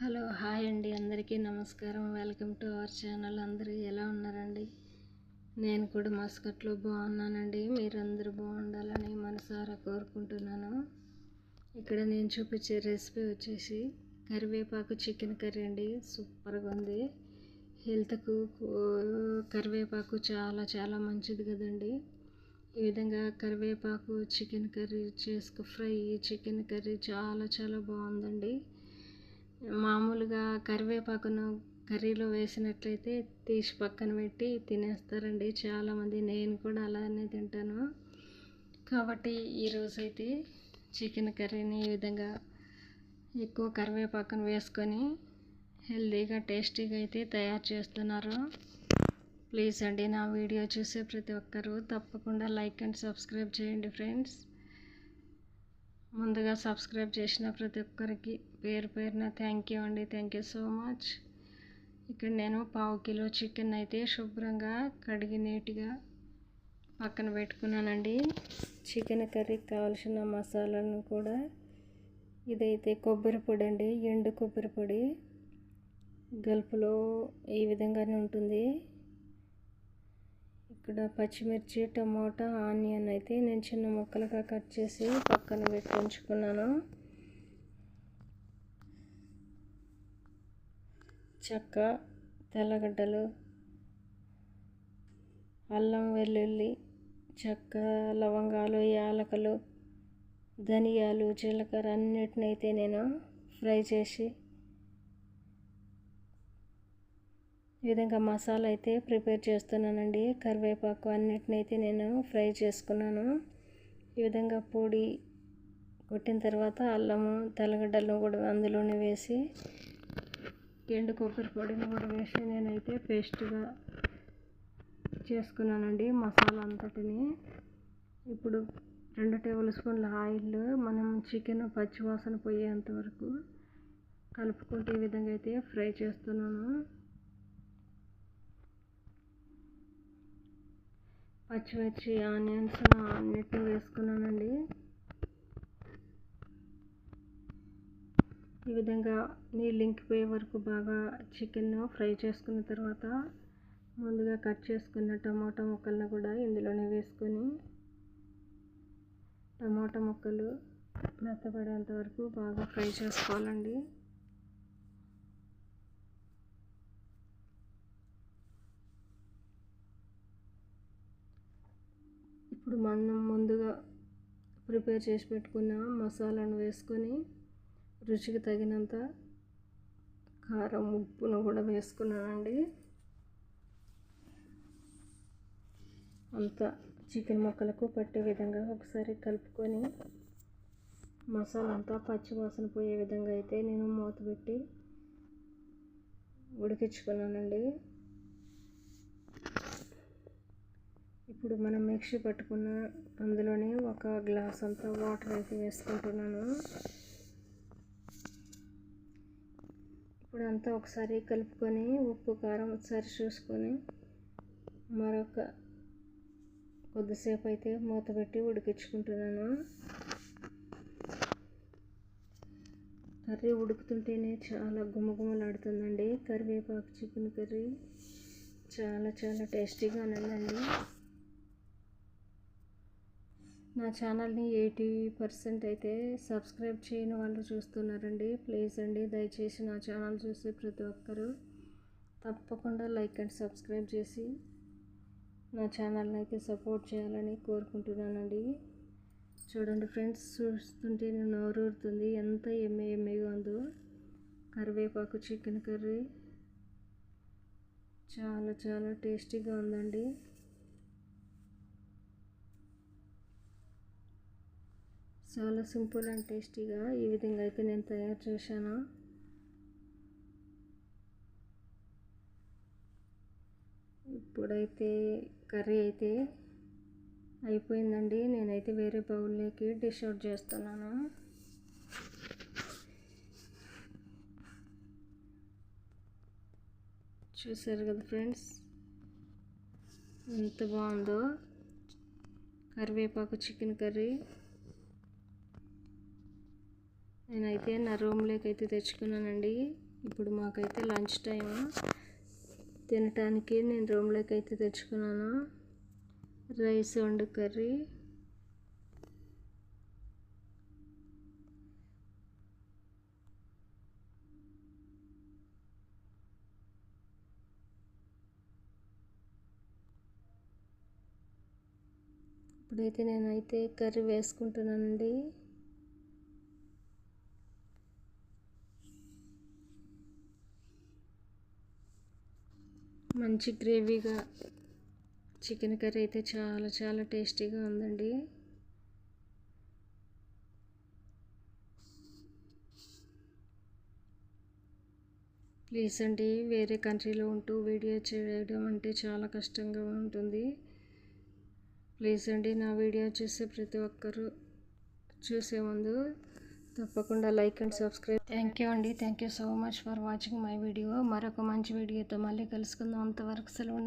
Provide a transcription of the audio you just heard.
Hello hi అండి, అందరికీ నమస్కారం. Welcome to our channel. అందరూ ఎలా ఉన్నారండి? నేను కూడా మస్కట్లో బాగున్నానండి. మీరందరూ బాగుండాలని మనసారా కోరుకుంటున్నాను. ఇక్కడ నేను చూపించే రెసిపీ వచ్చేసి కరివేపాకు చికెన్ కర్రీ అండి. సూపర్గా ఉంది. హెల్త్కు కరివేపాకు చాలా చాలా మంచిది కదండి. ఈ విధంగా కరివేపాకు chicken curry fry chicken curry చాలా చాలా బాగుందండి. మామూలుగా కరివేపాకును కర్రీలో వేసినట్లయితే తీసి పక్కన పెట్టి తినేస్తారండి చాలామంది. నేను కూడా అలానే తింటాను. కాబట్టి ఈరోజైతే చికెన్ కర్రీని ఈ విధంగా ఎక్కువ కరివేపాకును వేసుకొని హెల్తీగా టేస్టీగా అయితే తయారు చేస్తున్నారు. ప్లీజ్ అండి, నా వీడియో చూసే ప్రతి ఒక్కరూ తప్పకుండా లైక్ అండ్ సబ్స్క్రైబ్ చేయండి ఫ్రెండ్స్. ముందుగా సబ్స్క్రైబ్ చేసిన ప్రతి ఒక్కరికి పేరు పేరున థ్యాంక్ యూ అండి. Thank you so much. ఇక్కడ నేను 1/2 కిలో చికెన్ అయితే శుభ్రంగా కడిగి నీట్గా పక్కన పెట్టుకున్నానండి. చికెన్ కర్రీకి కావాల్సిన మసాలాలను కూడా ఇదైతే కొబ్బరి పొడి అండి, ఎండు కొబ్బరి పొడి. గల్పులో ఈ విధంగానే ఉంటుంది. ఇక్కడ పచ్చిమిర్చి, టమోటా, ఆనియన్ అయితే నేను చిన్న ముక్కలుగా కట్ చేసి పక్కన పెట్టి ఉంచుకున్నాను. చెక్క, తెల్లగడ్డలు, అల్లం వెల్లుల్లి, చెక్క, లవంగాలు, యాలకులు, ధనియాలు, జీలకర్ర అన్నిటినైతే నేను ఫ్రై చేసి ఈ విధంగా మసాలా అయితే ప్రిపేర్ చేస్తున్నానండి. కరివేపాకు అన్నిటినైతే నేను ఫ్రై చేసుకున్నాను. ఈ విధంగా పొడి కొట్టిన తర్వాత అల్లము, తెల్లగడ్డలను కూడా అందులోనే వేసి ఎండు కొబ్బరి పొడిని కూడా వేసి నేనైతే పేస్ట్గా చేసుకున్నానండి మసాలా అంతటిని. ఇప్పుడు 2 టేబుల్ స్పూన్ల ఆయిల్ మనం చికెన్ పచ్చివాసన పోయేంత వరకు కలుపుకుంటూ ఈ విధంగా అయితే ఫ్రై చేస్తున్నాను. పచ్చిమిర్చి, ఆనియన్స్ అన్నిటిని వేసుకున్నానండి. ఈ విధంగా నీళ్ళు ఇంకిపోయే వరకు బాగా చికెన్ ఫ్రై చేసుకున్న తర్వాత ముందుగా కట్ చేసుకున్న టమాటా ముక్కలను కూడా ఇందులోనే వేసుకొని టమాటా ముక్కలు మెత్తపడేంత వరకు బాగా ఫ్రై చేసుకోవాలండి. ఇప్పుడు మనం ముందుగా ప్రిపేర్ చేసి పెట్టుకున్న మసాలాను వేసుకొని రుచికి తగినంత కారం, ఉప్పును కూడా వేసుకున్నానండి. అంతా చికెన్ ముక్కలకు పట్టే విధంగా ఒకసారి కలుపుకొని మసాలా అంతా పచ్చివాసన పోయే విధంగా అయితే నేను మూత పెట్టి ఉడికించుకున్నానండి. ఇప్పుడు మనం మిక్సీ పట్టుకున్న అందులోనే 1 గ్లాస్ అంతా వాటర్ అయితే వేసుకుంటున్నాను. ఇప్పుడు అంతా ఒకసారి కలుపుకొని ఉప్పు, కారం సరి చూసుకొని మరొక కొద్దిసేపు అయితే మూత పెట్టి ఉడికించుకుంటున్నాను. కర్రీ ఉడుకుతుంటేనే చాలా గుమగుమలాడుతుందండి. కరివేపాకు చికెన్ కర్రీ చాలా చాలా టేస్టీగా ఉందండి. నా ఛానల్ని 80% అయితే సబ్స్క్రైబ్ చేయని వాళ్ళు చూస్తున్నారండి. ప్లీజ్ అండి, దయచేసి నా ఛానల్ చూసి ప్రతి ఒక్కరూ తప్పకుండా లైక్ అండ్ సబ్స్క్రైబ్ చేసి నా ఛానల్ని అయితే సపోర్ట్ చేయాలని కోరుకుంటున్నానండి. చూడండి ఫ్రెండ్స్, చూస్తుంటే నోరు ఊరుతుంది. ఎంత ఎమ్మీగా ఉందో కరివేపాకు చికెన్ కర్రీ. చాలా చాలా టేస్టీగా ఉందండి. చాలా సింపుల్ అండ్ టేస్టీగా ఈ విధంగా అయితే నేను తయారు చేశాను. ఇప్పుడైతే కర్రీ అయితే అయిపోయిందండి. నేనైతే వేరే బౌల్లోకి డిష్ అవుట్ చేస్తున్నాను. చూసారు కదా ఫ్రెండ్స్, ఎంత బాగుందో కరివేపాకు చికెన్ కర్రీ. నేనైతే నా రూమ్లోకి అయితే తెచ్చుకున్నానండి. ఇప్పుడు మాకైతే లంచ్ టైం, తినటానికి నేను రూమ్లోకి అయితే తెచ్చుకున్నాను. రైస్ అండ్ కర్రీ, ఇప్పుడైతే నేనైతే కర్రీ వేసుకుంటున్నానండి. మంచి గ్రేవీగా చికెన్ కర్రీ అయితే చాలా చాలా టేస్టీగా ఉందండి. ప్లీజ్ అండి, వేరే కంట్రీలో ఉంటూ వీడియో చేయడం అంటే చాలా కష్టంగా ఉంటుంది. ప్లీజ్ అండి, నా వీడియో చూసే ప్రతి ఒక్కరూ చూసే ముందు తప్పకుండా like and subscribe. Thank you అండి. Thank you so much for watching my video. మరొక మంచి వీడియోతో మళ్ళీ కలుసుకుందాం. అంతవరకు సెలవు.